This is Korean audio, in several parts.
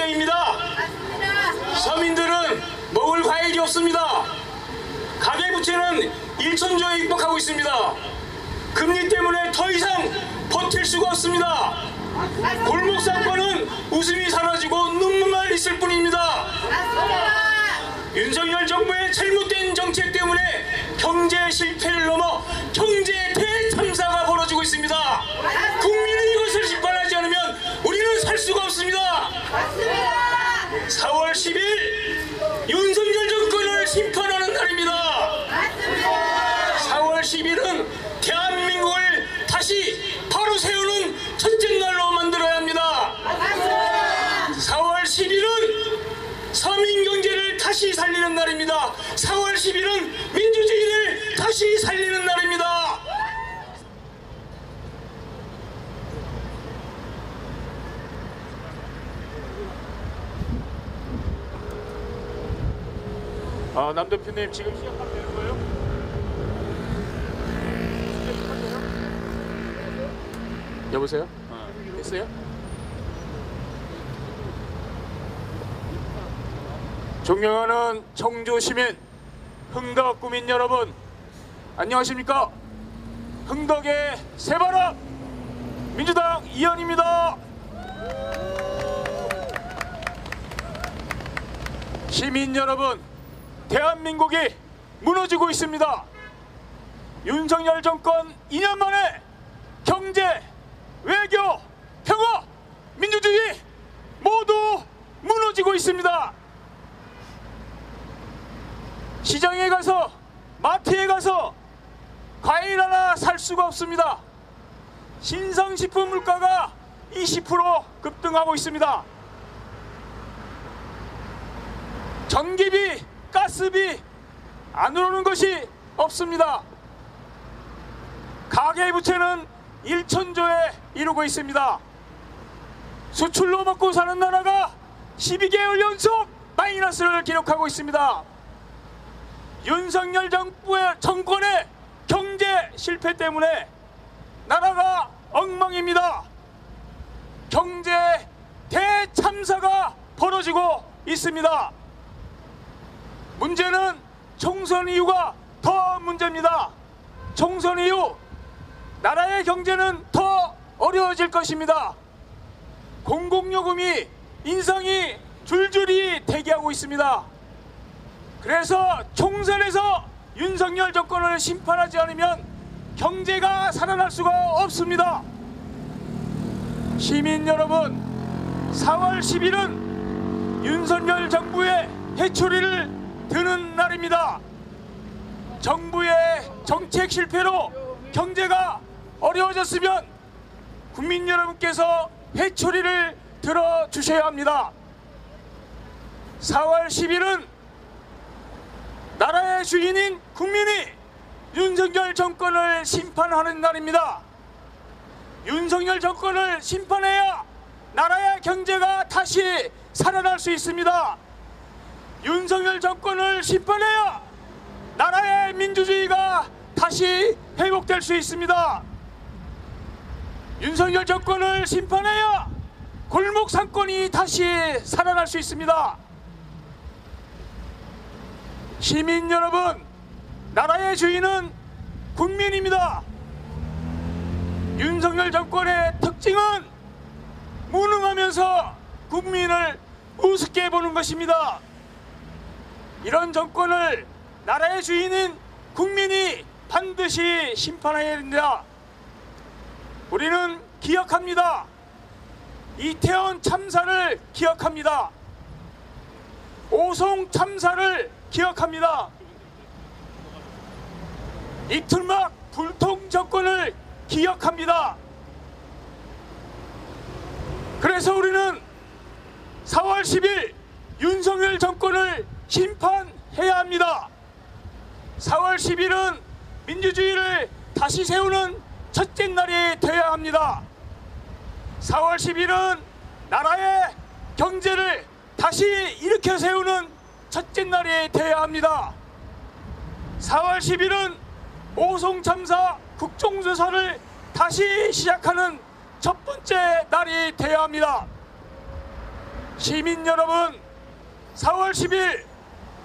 때문입니다. 서민들은 먹을 과일이 없습니다. 가계부채는 1천조에 육박하고 있습니다. 금리 때문에 더 이상 버틸 수가 없습니다. 골목 상권은 웃음이 사라지고 눈물만 있을 뿐입니다. 윤석열 정부의 잘못된 정책 때문에 경제 실패를 넘어 경제 대참사가 벌어지고 있습니다. 국민이 이것을 심판하지 않으면 우리는 살 수가 없습니다. 4월 10일 윤석열 정권을 심판하는 날입니다. 4월 10일은 대한민국을 다시 바로 세우는 첫째 날로 만들어야 합니다. 4월 10일은 서민 경제를 다시 살리는 날입니다. 4월 10일은 민주주의를 다시 살리는 날입니다. 남 대표님 지금 시작하면 되는 거예요? 여보세요? 됐어요? 존경하는 청주 시민, 흥덕 구민 여러분, 안녕하십니까? 흥덕의 새바람 민주당 이현입니다. 시민 여러분, 대한민국이 무너지고 있습니다. 윤석열 정권 2년 만에 경제, 외교, 평화, 민주주의 모두 무너지고 있습니다. 시장에 가서, 마트에 가서 과일 하나 살 수가 없습니다. 신상식품 물가가 20% 급등하고 있습니다. 전기비, 가스비 안 오르는 것이 없습니다. 가계부채는 1천조에 이르고 있습니다. 수출로 먹고 사는 나라가 12개월 연속 마이너스를 기록하고 있습니다. 윤석열 정권의 경제 실패 때문에 나라가 엉망입니다. 경제 대참사가 벌어지고 있습니다. 문제는 총선 이후가 더 문제입니다. 총선 이후 나라의 경제는 더 어려워질 것입니다. 공공요금이 인상이 줄줄이 대기하고 있습니다. 그래서 총선에서 윤석열 정권을 심판하지 않으면 경제가 살아날 수가 없습니다. 시민 여러분, 4월 10일은 윤석열 정부의 해초리를 드는 날입니다. 정부의 정책 실패로 경제가 어려워졌으면 국민 여러분께서 회초리를 들어주셔야 합니다. 4월 10일은 나라의 주인인 국민이 윤석열 정권을 심판하는 날입니다. 윤석열 정권을 심판해야 나라의 경제가 다시 살아날 수 있습니다. 윤석열 정권을 심판해야 나라의 민주주의가 다시 회복될 수 있습니다. 윤석열 정권을 심판해야 골목 상권이 다시 살아날 수 있습니다. 시민 여러분, 나라의 주인은 국민입니다. 윤석열 정권의 특징은 무능하면서 국민을 우습게 보는 것입니다. 이런 정권을 나라의 주인인 국민이 반드시 심판해야 됩니다. 우리는 기억합니다. 이태원 참사를 기억합니다. 오송 참사를 기억합니다. 이틀막 불통 정권을 기억합니다. 그래서 우리는 4월 10일 윤석열 정권을 심판해야 합니다. 4월 10일은 민주주의를 다시 세우는 첫째 날이 되어야 합니다. 4월 10일은 나라의 경제를 다시 일으켜 세우는 첫째 날이 되어야 합니다. 4월 10일은 오송 참사 국정조사를 다시 시작하는 첫 번째 날이 되어야 합니다. 시민 여러분, 4월 10일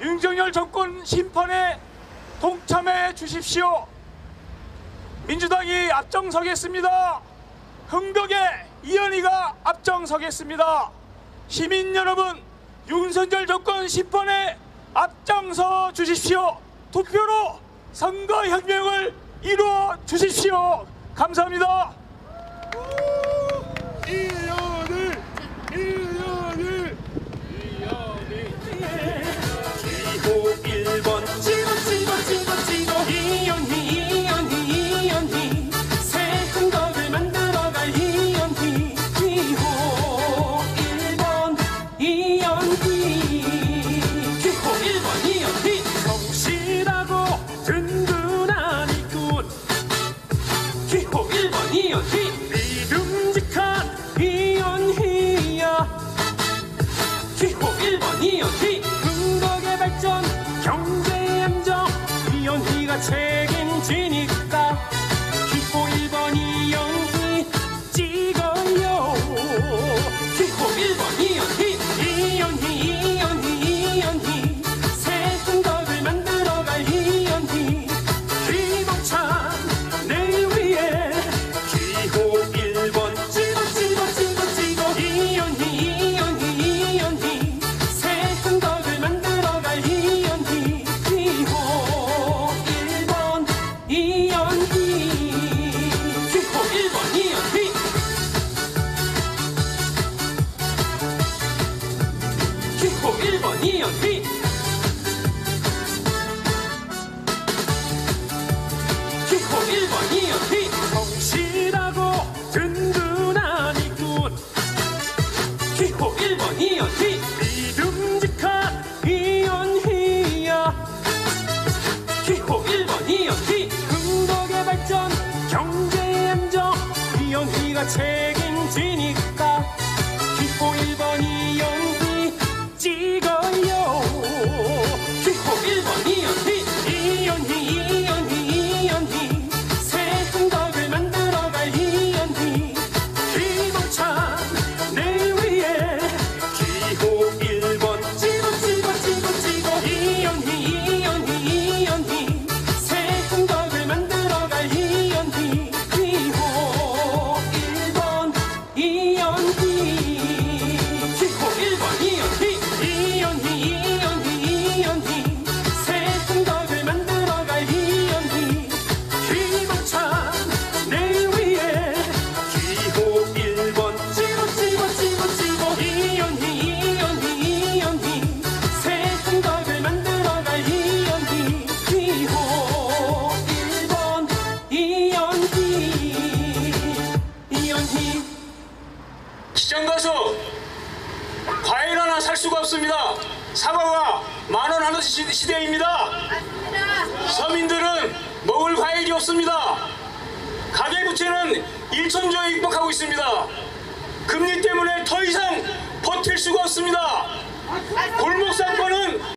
윤석열 정권 심판에 동참해 주십시오. 민주당이 앞장서겠습니다. 흥덕의 이현희가 앞장서겠습니다. 시민 여러분, 윤석열 정권 심판에 앞장서 주십시오. 투표로 선거혁명을 이루어 주십시오. 감사합니다. 이현희 기호 1번 찍어 이현희 새 흔적을 만들어갈 이현희 기호 1번 이현희 기호 1번 이현희 성실하고 든든한 일꾼 기호 1번 이현희 믿음직한 이현희야 기호 1번 이현희 흥덕의 발전 경제의 안정 이현희가 책임지니까 기호 1번 이현희 찍어요 기호 1번 이현희 새 흥덕을 만들어갈 이현희 희망찬 내일 위해 기호 1번 찍어 이현희 새 흥덕을 만들어갈 이현희 기호 1번 이현희 기호 1번 이현희 기호 1번 이현희 기호 1번 이현희 성실하고 든든한 일꾼 기호 1번 이현희 믿음직한 이현희야 기호 1번 이현희 흥덕의 발전 경제의 안정 이현희가 책임지니까 기호 1번 이현희 찍어요 기호 1번 이현희 새 흥덕을 만들어갈 이현희 희망찬 내일 위해 기호 1번 찍어 이현희 새 흥덕을 만들어갈 이현희 기호 1번 이현희 기호 1번 이현희 새 흥덕을 만들어갈 이현희 희망찬 내일 위해 기호 1번 찍어 이현희 새 흥덕을 만들어갈 이현희 기호 1번 이현희 시장 가서 과일 하나 살 수가 없습니다. 사과가 10,000원 하는 시대입니다. 서민들은 먹을 과일이 없습니다. 가계부채는 1,000조에 육박하고 있습니다. 금리 때문에 더 이상 버틸 수가 없습니다. 골목 상권은